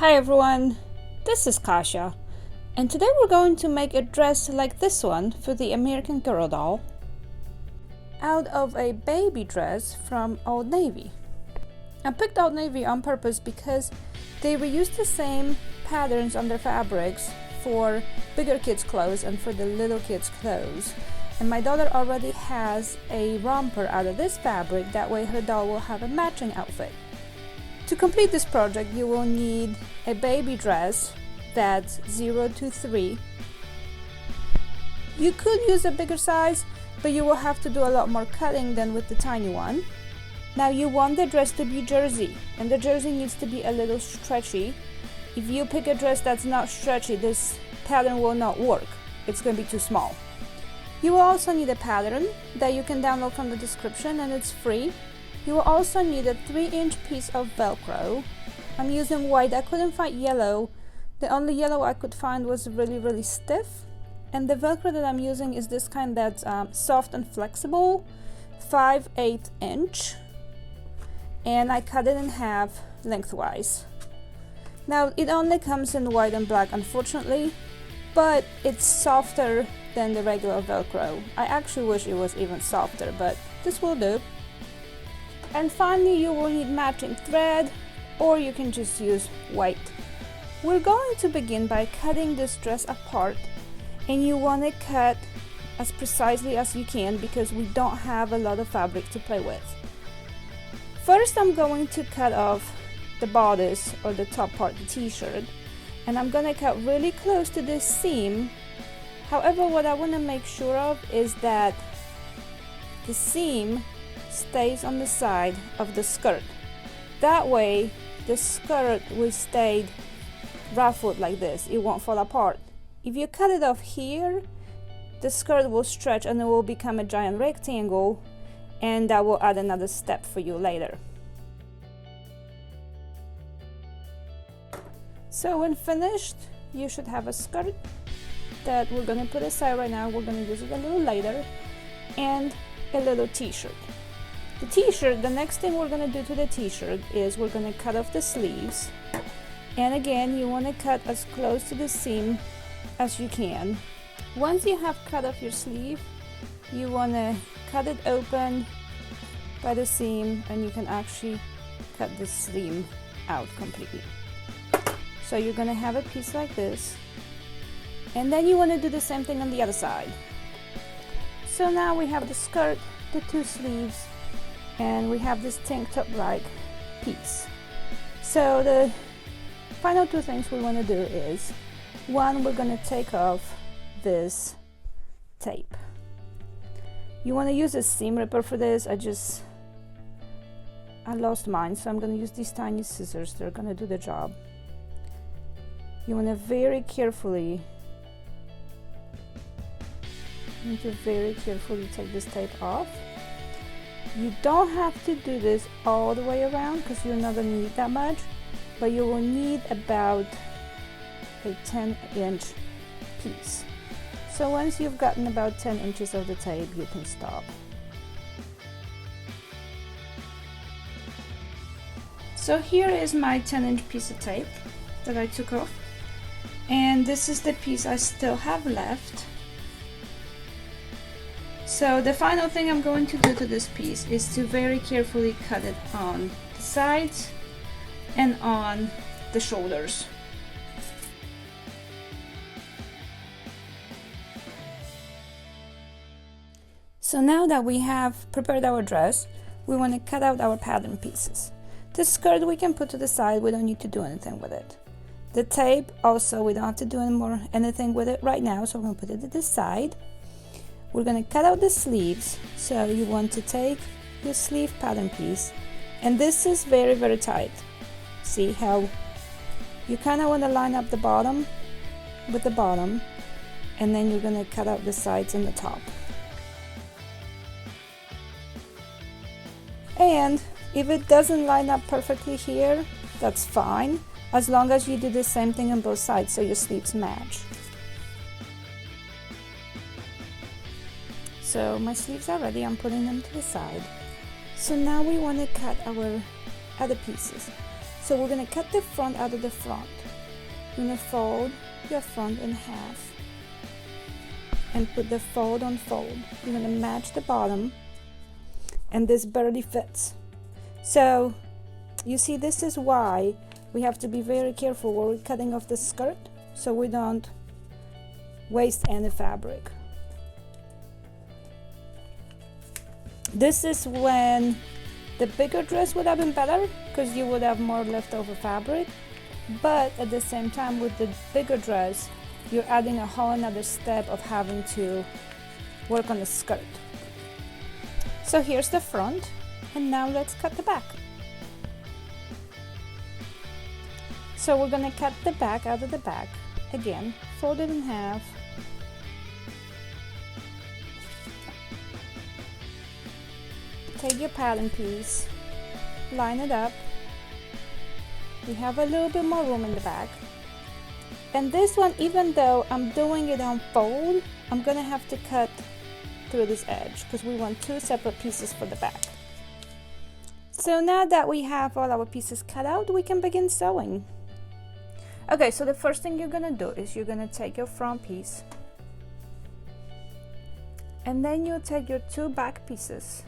Hi everyone, this is Kasia, and today we're going to make a dress like this one for the American Girl doll out of a baby dress from Old Navy. I picked Old Navy on purpose because they reuse the same patterns on their fabrics for bigger kids' clothes and for the little kids' clothes. And my daughter already has a romper out of this fabric, that way her doll will have a matching outfit. To complete this project, you will need a baby dress that's 0 to 3. You could use a bigger size, but you will have to do a lot more cutting than with the tiny one. Now you want the dress to be jersey, and the jersey needs to be a little stretchy. If you pick a dress that's not stretchy, this pattern will not work. It's going to be too small. You will also need a pattern that you can download from the description, and it's free. You will also need a 3-inch piece of Velcro. I'm using white. I couldn't find yellow. The only yellow I could find was really stiff. And the Velcro that I'm using is this kind that's soft and flexible, 5/8 inch. And I cut it in half lengthwise. Now it only comes in white and black, unfortunately, but it's softer than the regular Velcro. I actually wish it was even softer, but this will do. And finally, you will need matching thread, or you can just use white. We're going to begin by cutting this dress apart, and you want to cut as precisely as you can because we don't have a lot of fabric to play with. First, I'm going to cut off the bodice, or the top part, the t-shirt, and I'm going to cut really close to this seam. However, what I want to make sure of is that the seam stays on the side of the skirt. That way the skirt will stay ruffled like this. It won't fall apart. If you cut it off here, the skirt will stretch and it will become a giant rectangle, and that will add another step for you later. So when finished, you should have a skirt that we're going to put aside right now. We're going to use it a little later, and a little t-shirt. The t-shirt, the next thing we're going to do to the t-shirt is we're going to cut off the sleeves. And again, you want to cut as close to the seam as you can. Once you have cut off your sleeve, you want to cut it open by the seam, and you can actually cut the seam out completely. So you're going to have a piece like this. And then you want to do the same thing on the other side. So now we have the skirt, the 2 sleeves, and we have this tank top like piece. So the final 2 things we want to do is, one, we're going to take off this tape. You want to use a seam ripper for this. I lost mine, so I'm going to use these tiny scissors. They're going to do the job. You want to very carefully take this tape off. You don't have to do this all the way around because you're not going to need that much, but you will need about a 10-inch piece. So once you've gotten about 10 inches of the tape, you can stop. So here is my 10-inch piece of tape that I took off, and this is the piece I still have left. So the final thing I'm going to do to this piece is to very carefully cut it on the sides and on the shoulders. So now that we have prepared our dress, we want to cut out our pattern pieces. The skirt we can put to the side, we don't need to do anything with it. The tape also, we don't have to do anything with it right now, so we're going to put it to the side. We're going to cut out the sleeves, so you want to take your sleeve pattern piece, and this is very tight. See how you kind of want to line up the bottom with the bottom, and then you're going to cut out the sides and the top. And if it doesn't line up perfectly here, that's fine, as long as you do the same thing on both sides so your sleeves match. So my sleeves are ready, I'm putting them to the side. So now we want to cut our other pieces. So we're gonna cut the front out of the front. You're gonna fold your front in half and put the fold on fold. You're gonna match the bottom, and this barely fits. So you see, this is why we have to be very careful when we're cutting off the skirt, so we don't waste any fabric. This is when the bigger dress would have been better, because you would have more leftover fabric, but at the same time with the bigger dress you're adding a whole another step of having to work on the skirt. So here's the front, and now let's cut the back. So we're gonna cut the back out of the back. Again, fold it in half. Take your pattern piece, line it up. We have a little bit more room in the back. And this one, even though I'm doing it on fold, I'm gonna have to cut through this edge because we want two separate pieces for the back. So now that we have all our pieces cut out, we can begin sewing. Okay, so the first thing you're gonna do is you're gonna take your front piece, and then you'll take your two back pieces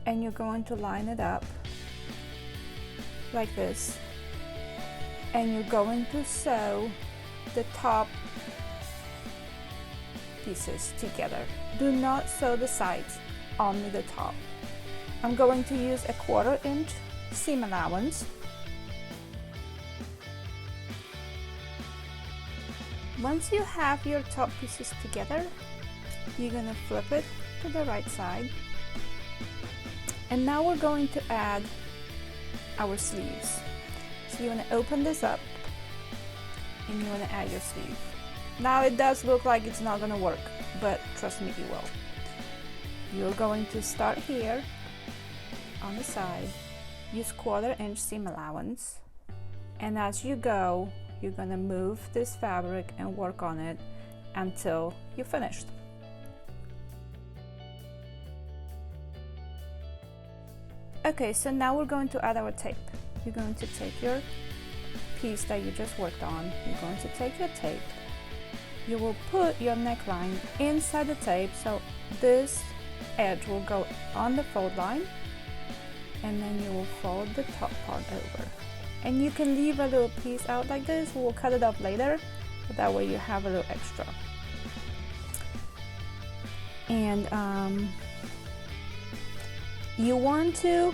and you're going to line it up like this, and you're going to sew the top pieces together. Do not sew the sides, only the top. I'm going to use a 1/4 inch seam allowance. Once you have your top pieces together, you're gonna flip it to the right side. And now we're going to add our sleeves. So you want to open this up and you want to add your sleeve. Now it does look like it's not going to work, but trust me, it will. You're going to start here on the side, use 1/4 inch seam allowance, and as you go, you're going to move this fabric and work on it until you're finished. Okay, so now we're going to add our tape. You're going to take your piece that you just worked on, you're going to take your tape, you will put your neckline inside the tape, so this edge will go on the fold line, and then you will fold the top part over. And you can leave a little piece out like this, we'll cut it up later, but that way you have a little extra. And you want to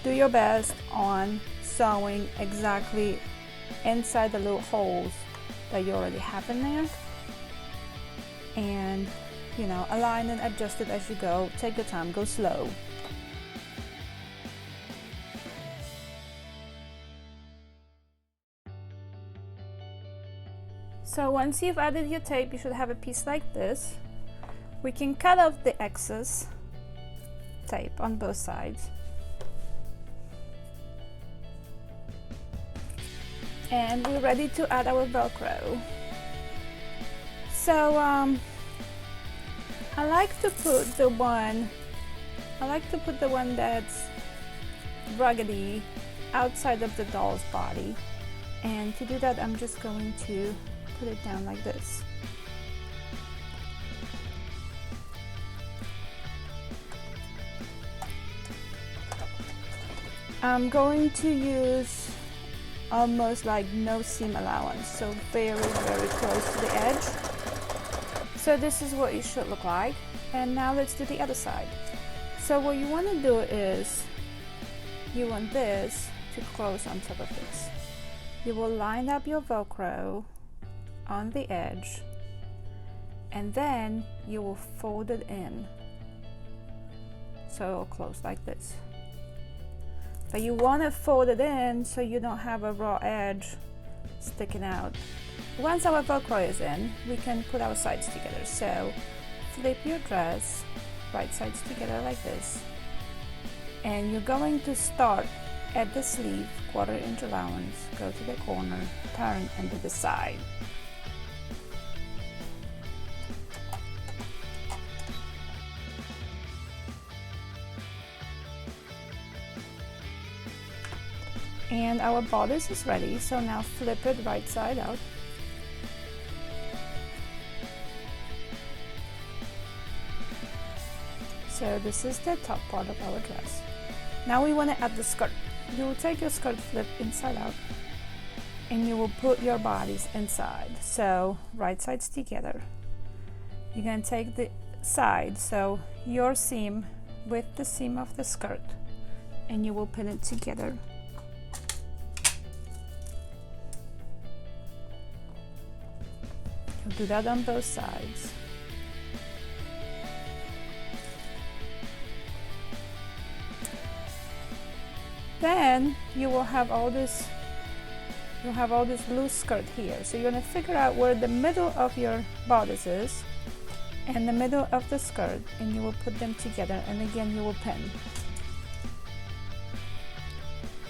do your best on sewing exactly inside the little holes that you already have in there, and you know, align and adjust it as you go. Take your time, go slow. So once you've added your tape, you should have a piece like this. We can cut off the excess tape on both sides, and we're ready to add our Velcro. So I like to put the one that's ruggedy outside of the doll's body, and to do that I'm just going to put it down like this. I'm going to use almost like no seam allowance, so very close to the edge. So this is what it should look like. And now let's do the other side. So what you want to do is you want this to close on top of this. You will line up your Velcro on the edge, and then you will fold it in so it will close like this. But you want to fold it in so you don't have a raw edge sticking out. Once our Velcro is in, we can put our sides together. So flip your dress, right sides together like this, and you're going to start at the sleeve, 1/4 inch allowance, go to the corner, turn, and do the side. And our bodice is ready, so now flip it right side out. So this is the top part of our dress. Now we want to add the skirt. You will take your skirt, flip inside out, and you will put your bodice inside. So right sides together. You're going to take the side, so your seam with the seam of the skirt, and you will pin it together. You'll do that on both sides. Then you will have all this loose skirt here. So you're going to figure out where the middle of your bodice is and the middle of the skirt, and you will put them together, and again you will pin.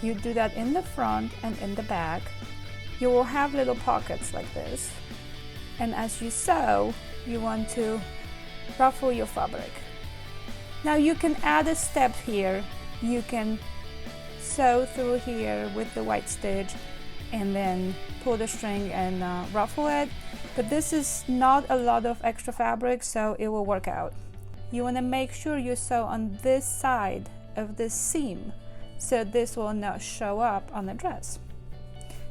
You do that in the front and in the back. You will have little pockets like this, and as you sew, you want to ruffle your fabric. Now you can add a step here. You can sew through here with the white stitch and then pull the string and ruffle it, but this is not a lot of extra fabric, so it will work out. You want to make sure you sew on this side of this seam, so this will not show up on the dress.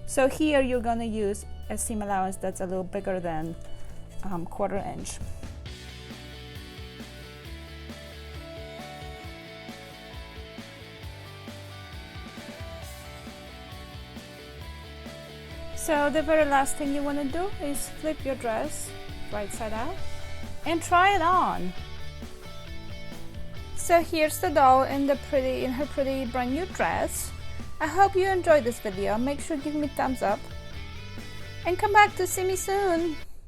So here you're going to use a seam allowance that's a little bigger than 1/4 inch. So the very last thing you want to do is flip your dress right side out and try it on. So here's the doll in her pretty brand new dress. I hope you enjoyed this video. Make sure to give me a thumbs up and come back to see me soon.